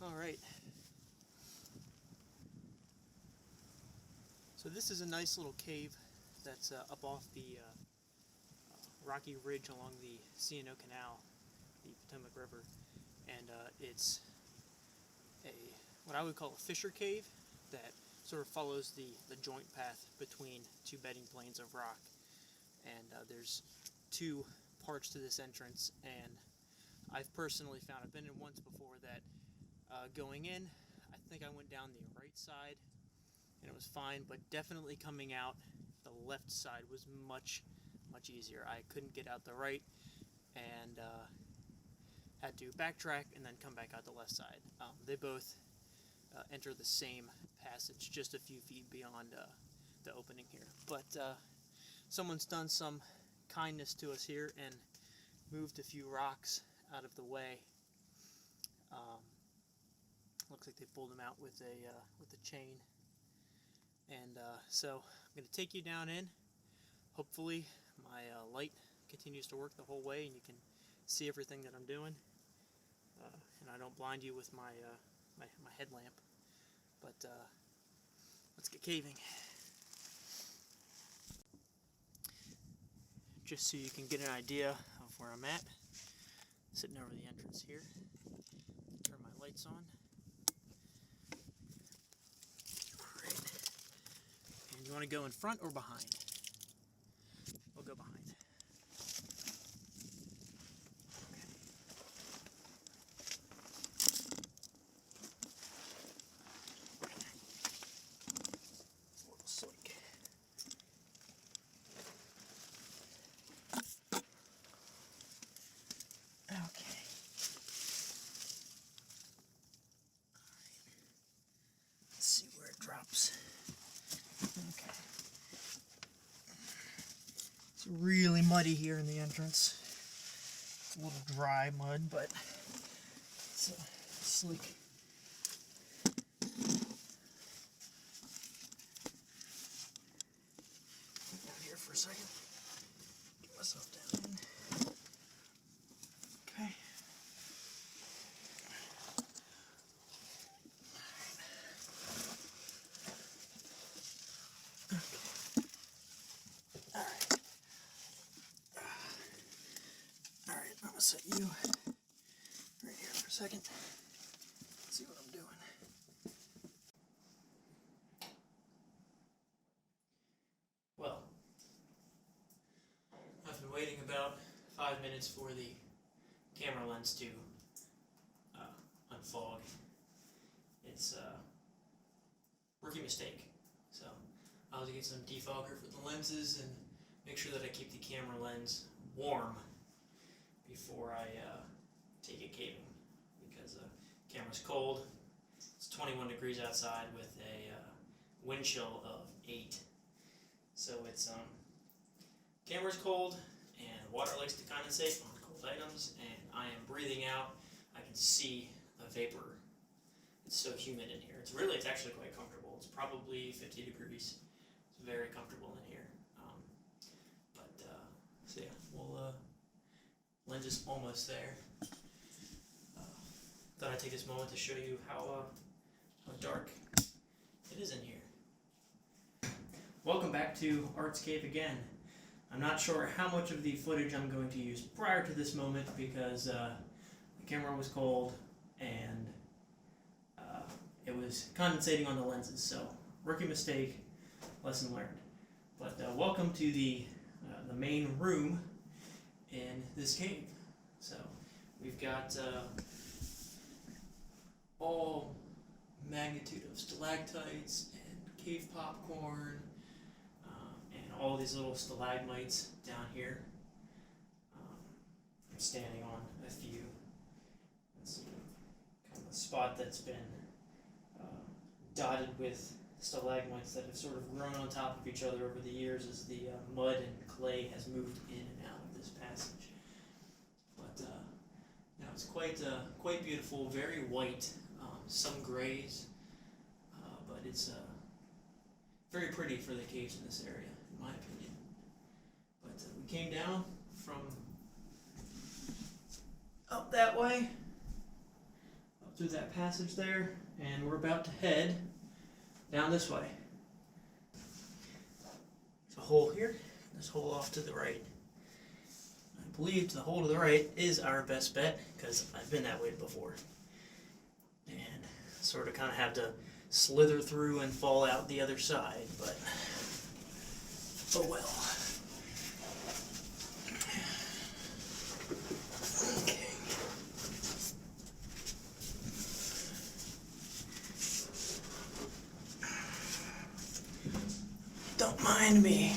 All right. So this is a nice little cave that's up off the rocky ridge along the C&O Canal, the Potomac River, and it's what I would call a fissure cave that sort of follows the joint path between two bedding planes of rock. And there's two parts to this entrance, and I've personally found, I've been in once before, that going in, I think I went down the right side and it was fine, but definitely coming out the left side was much easier. I couldn't get out the right and had to backtrack and then come back out the left side. They both enter the same passage just a few feet beyond the opening here, but someone's done some kindness to us here and moved a few rocks out of the way. Looks like they pulled them out with a chain, and so I'm going to take you down in. Hopefully my light continues to work the whole way and you can see everything that I'm doing, and I don't blind you with my my headlamp. But let's get caving. Just so you can get an idea of where I'm at, sitting over the entrance here. Turn my lights on. Alright. And you want to go in front or behind? We'll go behind. Okay. A little slick. Okay. Let's see where it drops. Okay. It's really muddy here in the entrance. It's a little dry mud, but it's slick. Down here for a second. Get myself down in. Okay. Alright, I'm going to set you right here for a second. Let's see what I'm doing. Well, I've been waiting about 5 minutes for the camera lens to unfog. It's a rookie mistake. So I'll have to get some defogger for the lenses and make sure that I keep the camera lens warm before I take it caving, because the camera's cold. It's 21 degrees outside with a wind chill of 8. So it's camera's cold and water likes to condensate on cold items, and I am breathing out. I can see the vapor. It's so humid in here. It's actually quite comfortable. It's probably 50 degrees. It's very comfortable in here. So yeah, we'll lens is almost there. Thought I'd take this moment to show you how dark it is in here. Welcome back to Art's Cave again. I'm not sure how much of the footage I'm going to use prior to this moment because the camera was cold and it was condensating on the lenses, so rookie mistake, lesson learned. But welcome to the main room in this cave. So we've got all magnitude of stalactites and cave popcorn and all these little stalagmites down here. I'm standing on a few. It's kind of a spot that's been dotted with stalagmites that have sort of grown on top of each other over the years as the mud and clay has moved in and out of this passage. But now it's quite beautiful, very white, some grays, but it's very pretty for the caves in this area, in my opinion. But we came down from up that way, up through that passage there, and we're about to head down this way. There's a hole here, this hole off to the right. I believe the hole to the right is our best bet, because I've been that way before. And sort of kind of have to slither through and fall out the other side, but oh well. Okay. Don't mind me.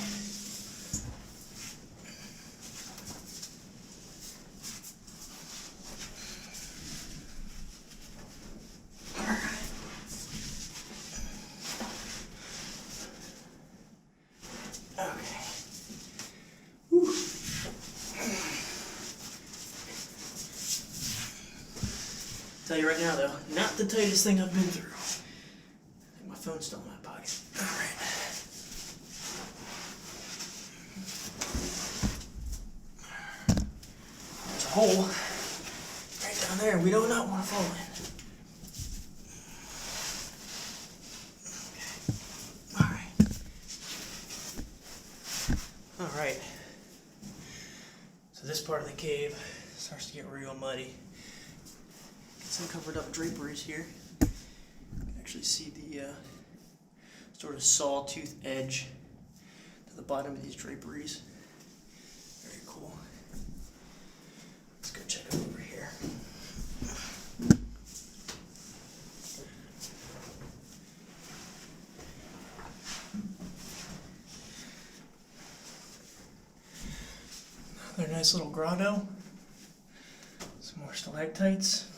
Tell you right now though, not the tightest thing I've been through. I think my phone's still in my pocket. Alright. There's a hole right down there we do not want to fall in. Alright. So this part of the cave starts to get real muddy. Some covered up draperies here. You can actually see the sort of sawtooth edge to the bottom of these draperies. Very cool. Let's go check it over here. Another nice little grotto. Some more stalactites.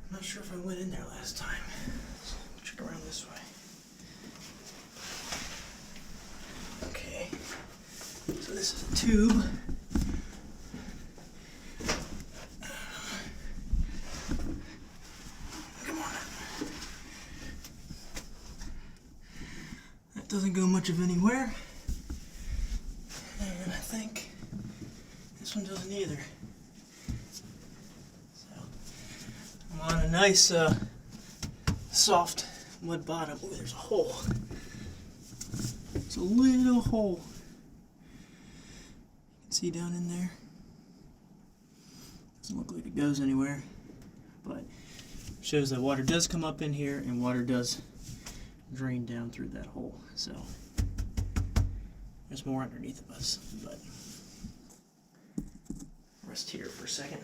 I'm not sure if I went in there last time. Let's check around this way. Okay, so this is a tube. Come on. That doesn't go much of anywhere. And I think this one doesn't either. I'm on a nice soft mud bottom. Oh, there's a hole. It's a little hole. You can see down in there. Doesn't look like it goes anywhere, but shows that water does come up in here and water does drain down through that hole. So there's more underneath of us, but rest here for a second.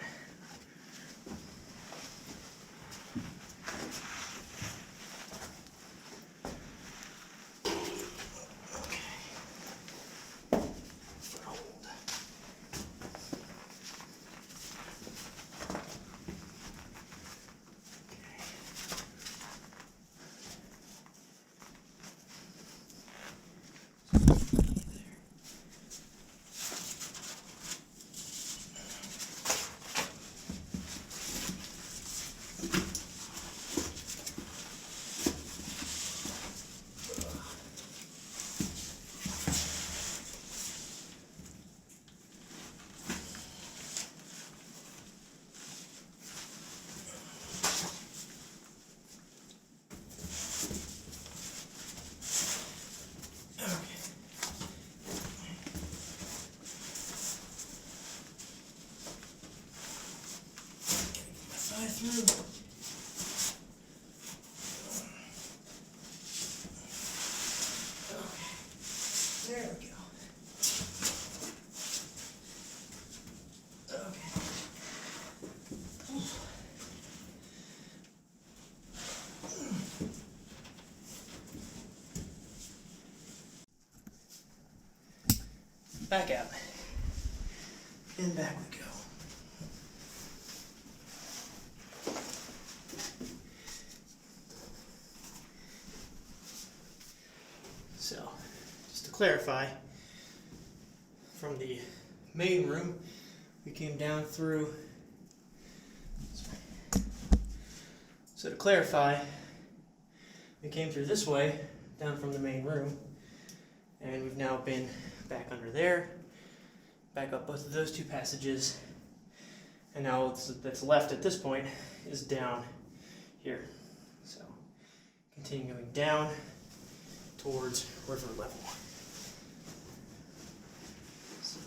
Through. Okay, there we go. Okay. Back out. And back we go. So, just to clarify, from the main room, we came down through. So to clarify, we came through this way, down from the main room, and we've now been back under there, back up both of those two passages, and now that's left at this point is down here. So continuing down towards river level. So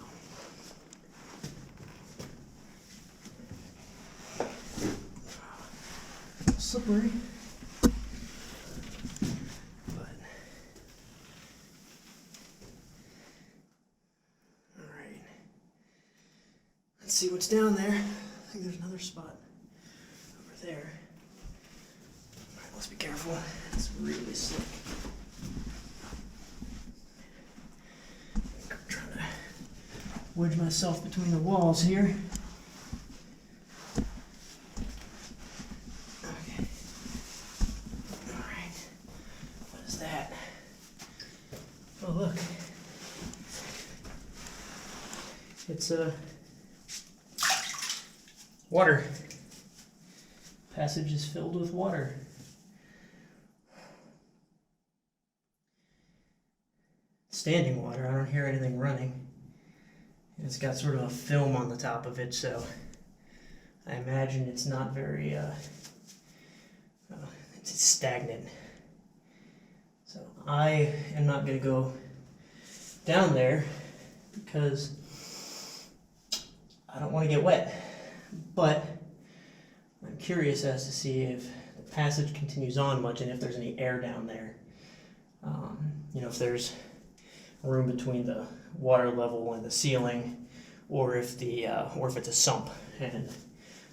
slippery, but all right. Let's see what's down there. I think there's another spot over there. All right, let's be careful. It's really slick. I'm trying to wedge myself between the walls here. Okay. All right. What is that? Oh, look. It's water. Passage is filled with water. Standing water. I don't hear anything running. It's got sort of a film on the top of it, so I imagine it's not very it's stagnant. So I am not going to go down there because I don't want to get wet. But I'm curious as to see if the passage continues on much and if there's any air down there. You know, if there's room between the water level and the ceiling, or if it's a sump and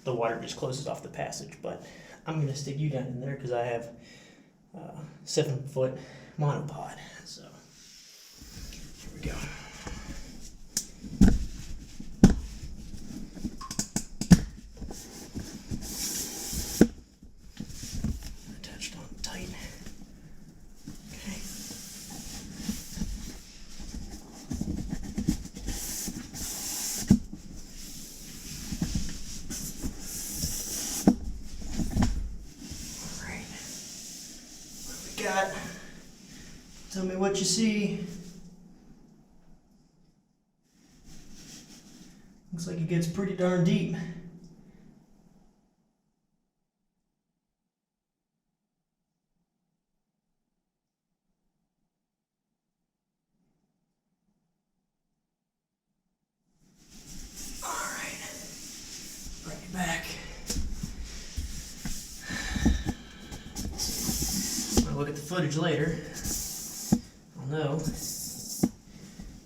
the water just closes off the passage. But I'm going to stick you down in there because I have 7-foot monopod. So here we go. Attached on tight. Okay. Got. Tell me what you see. Looks like it gets pretty darn deep. All right, bring it back. Look at the footage later, I'll know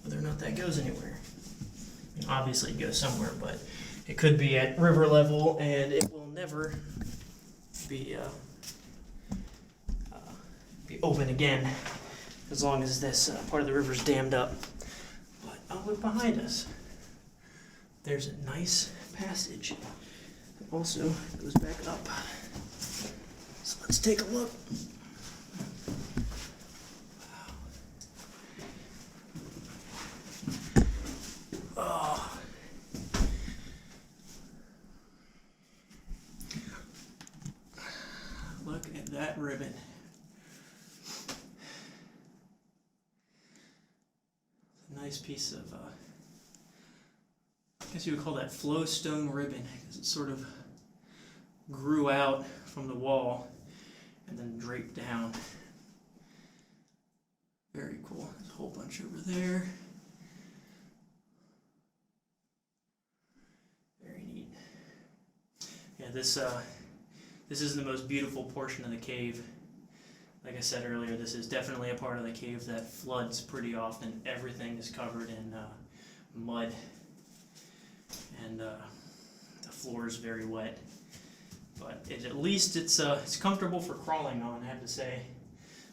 whether or not that goes anywhere. I mean, obviously it goes somewhere, but it could be at river level and it will never be open again as long as this part of the river is dammed up. But I'll look behind us. There's a nice passage that also goes back up. So let's take a look. Oh. Look at that ribbon. A nice piece of, I guess you would call that flowstone ribbon, because it sort of grew out from the wall and then draped down. Very cool. There's a whole bunch over there. Very neat. Yeah, this is the most beautiful portion of the cave. Like I said earlier, this is definitely a part of the cave that floods pretty often. Everything is covered in mud, and the floor is very wet. But at least it's comfortable for crawling on, I have to say.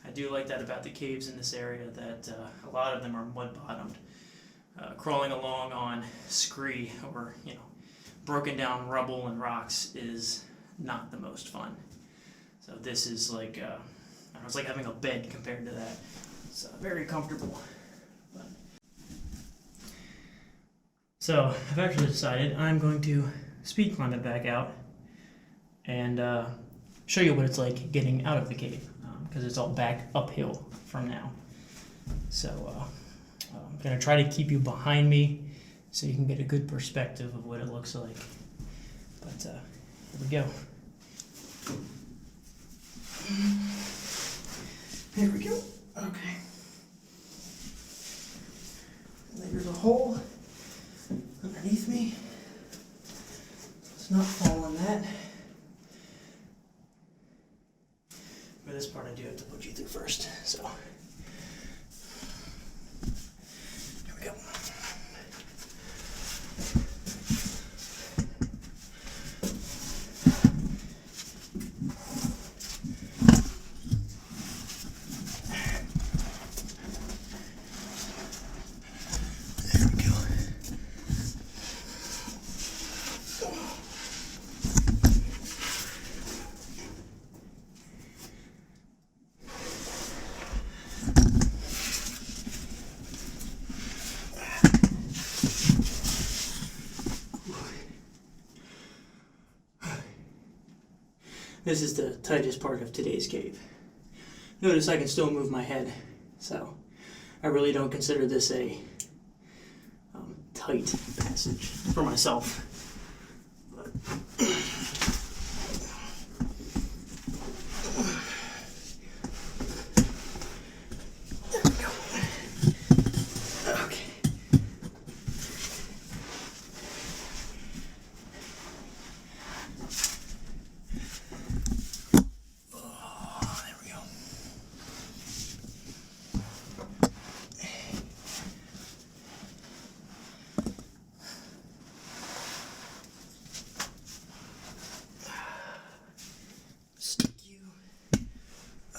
I do like that about the caves in this area, that a lot of them are mud-bottomed. Crawling along on scree or, broken down rubble and rocks is not the most fun. So this is like, it's like having a bed compared to that. It's very comfortable. But. So I've actually decided I'm going to speed climb it back out and show you what it's like getting out of the cave, because it's all back uphill from now. So I'm going to try to keep you behind me so you can get a good perspective of what it looks like. But here we go. Here we go. Okay. There's a hole underneath me. Let's not fall on that. For this part, I do have to put you through first. So here we go. This is the tightest part of today's cave. Notice I can still move my head, so I really don't consider this a tight passage for myself. But there we go. Okay.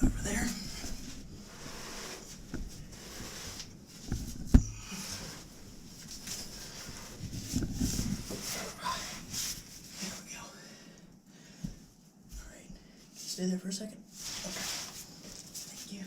Over there. There we go. All right. Stay there for a second. Okay. Thank you.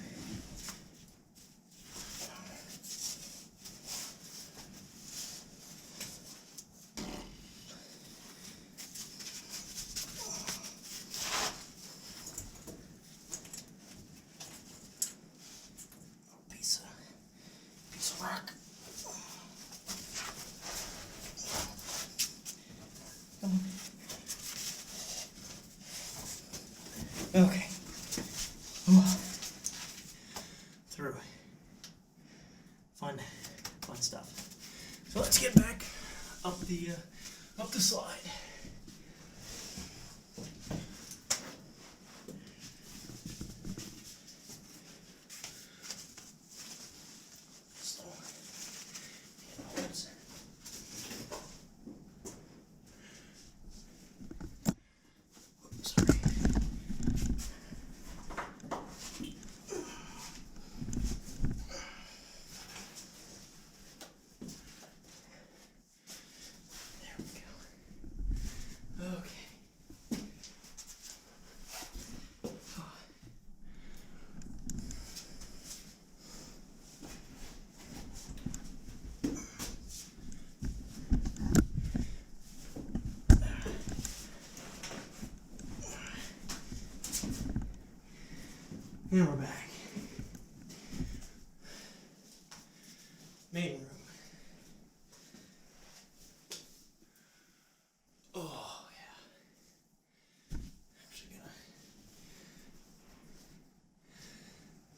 Piece of rock. Come on. Okay. Oh. Through. Fun stuff. So let's get back up the slide. And we're back. Main room. Oh, yeah. Actually gonna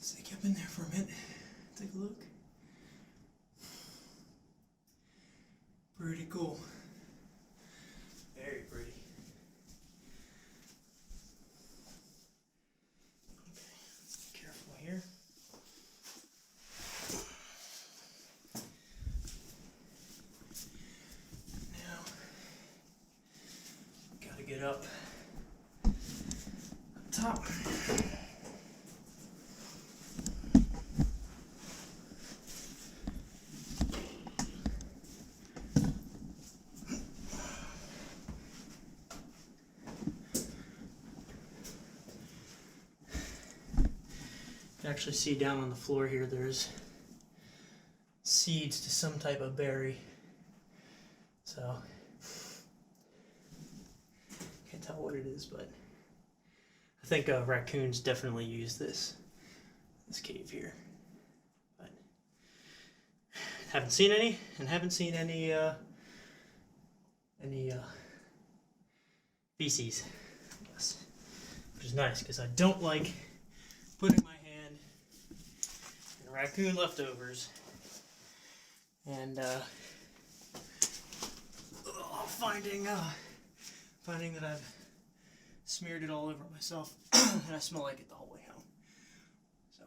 sneak up in there for a minute. Take a look. Pretty cool. Very pretty. Here. Now, gotta get up top. You can actually see down on the floor here there's seeds to some type of berry. So can't tell what it is, but I think raccoons definitely use this cave here. But haven't seen any, and haven't seen any feces, I guess, which is nice because I don't like putting my hand in raccoon leftovers and finding that I've smeared it all over myself and I smell like it the whole way home. So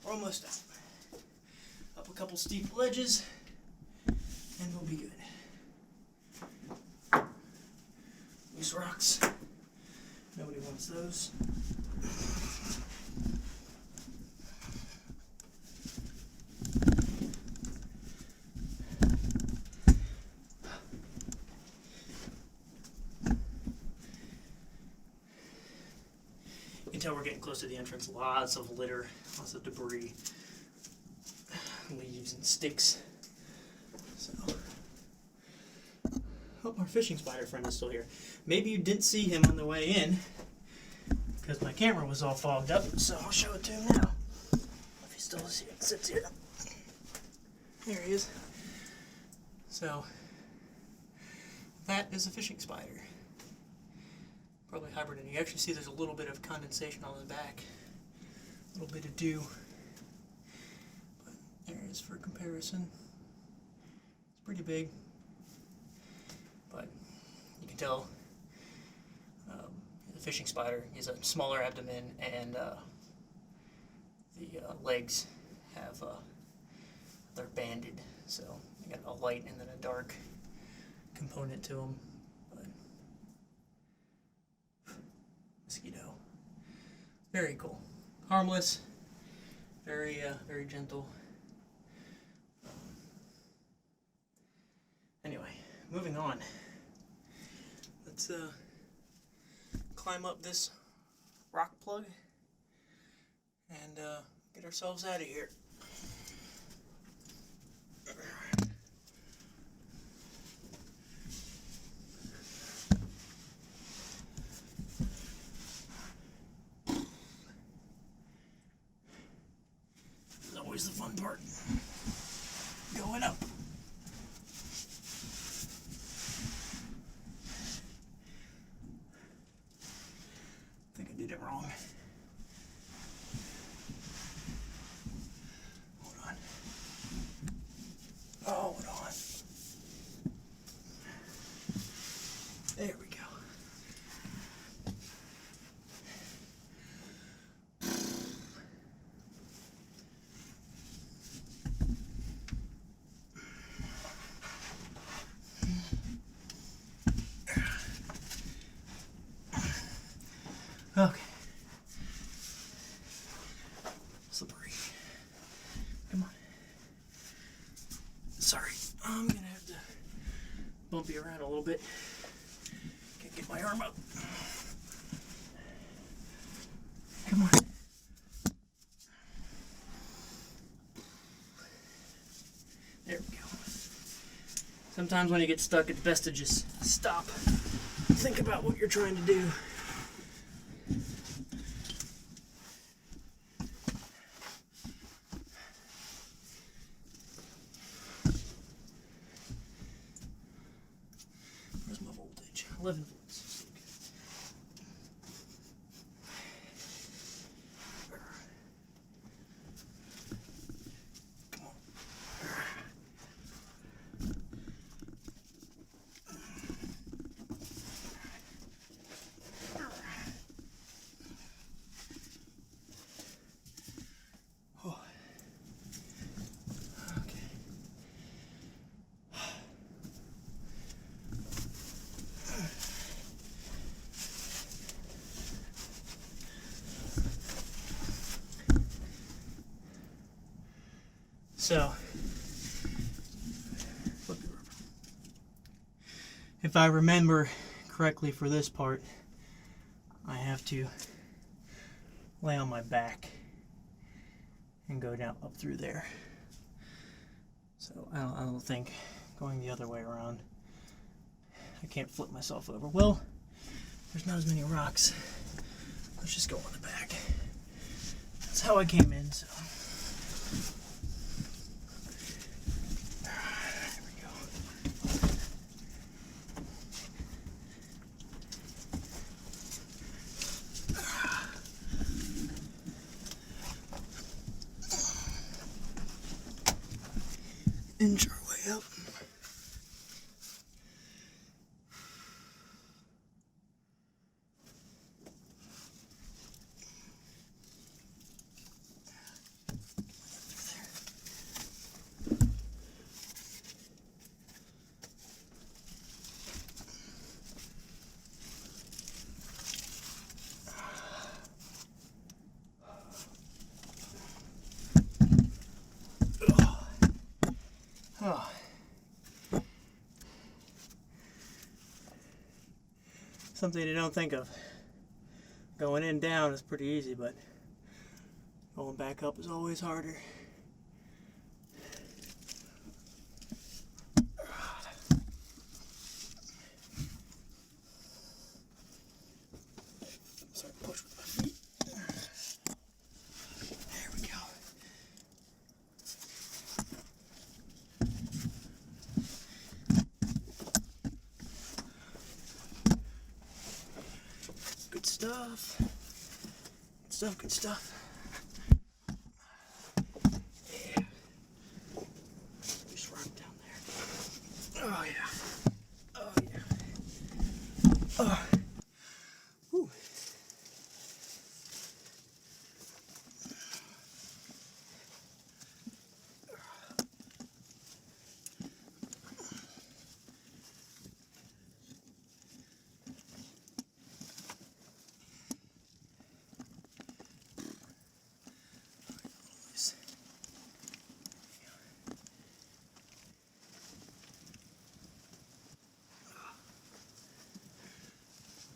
we're almost out. Up a couple steep ledges and we'll be good. Loose rocks. Nobody wants those. You can tell we're getting close to the entrance. Lots of litter, lots of debris, leaves and sticks. So, hope our fishing spider friend is still here. Maybe you didn't see him on the way in because my camera was all fogged up. So I'll show it to him now. If he still sits here. There he is. So that is a fishing spider. Probably hibernating. You actually see there's a little bit of condensation on the back. A little bit of dew. But there it is for comparison. It's pretty big. But you can tell the fishing spider is a smaller abdomen and the legs have they're banded. So they got a light and then a dark component to them. Mosquito. Very cool. Harmless. Very gentle. Anyway, moving on. Let's climb up this rock plug and get ourselves out of here. Always the fun part. Going up. I think I did it wrong. Hold on. Oh, hold on. There we go. Okay. Slippery. Come on. Sorry, I'm gonna have to bump you around a little bit. Can't get my arm up. Come on. There we go. Sometimes when you get stuck, it's best to just stop. Think about what you're trying to do. Where's my voltage? 11 volts. Come on. Oh. Okay. So, if I remember correctly for this part, I have to lay on my back and go down up through there. So I don't think going the other way around, I can't flip myself over. Well, there's not as many rocks. Let's just go on the back. That's how I came in, so. There we go. Inch our way up. Oh. Something you don't think of. Going in down is pretty easy, but going back up is always harder. Start to push with my feet. There we go. Good stuff. Good stuff, good stuff. Yeah. Just rock down there. Oh yeah. Oh yeah. Oh. Whew.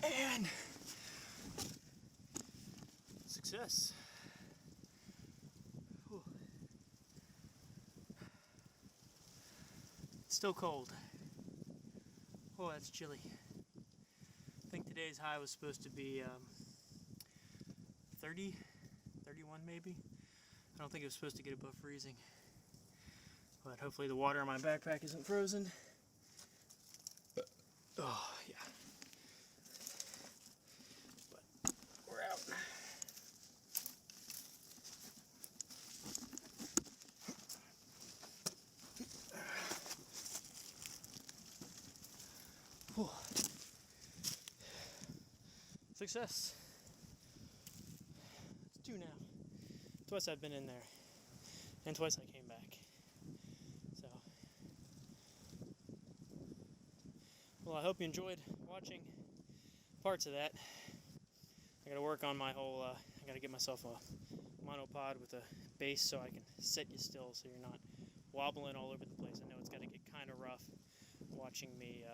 And success. Whew. It's still cold. Oh, that's chilly. I think today's high was supposed to be 30, 31 maybe. I don't think it was supposed to get above freezing. But hopefully the water in my backpack isn't frozen. Oh, yeah. But we're out. Whew. Success. It's 2 now. Twice I've been in there. And twice I came back. So. Well, I hope you enjoyed watching parts of that. I gotta work on my whole, I gotta get myself a monopod with a base so I can set you still so you're not wobbling all over the place. I know it's gotta get kind of rough watching me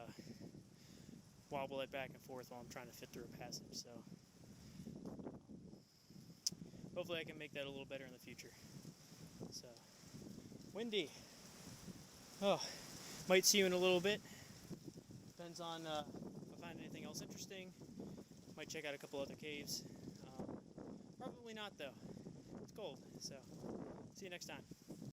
wobble it back and forth while I'm trying to fit through a passage, so hopefully I can make that a little better in the future. So, windy. Oh, might see you in a little bit. Depends on if I find anything else interesting. Might check out a couple other caves. Probably not though. It's cold, so see you next time.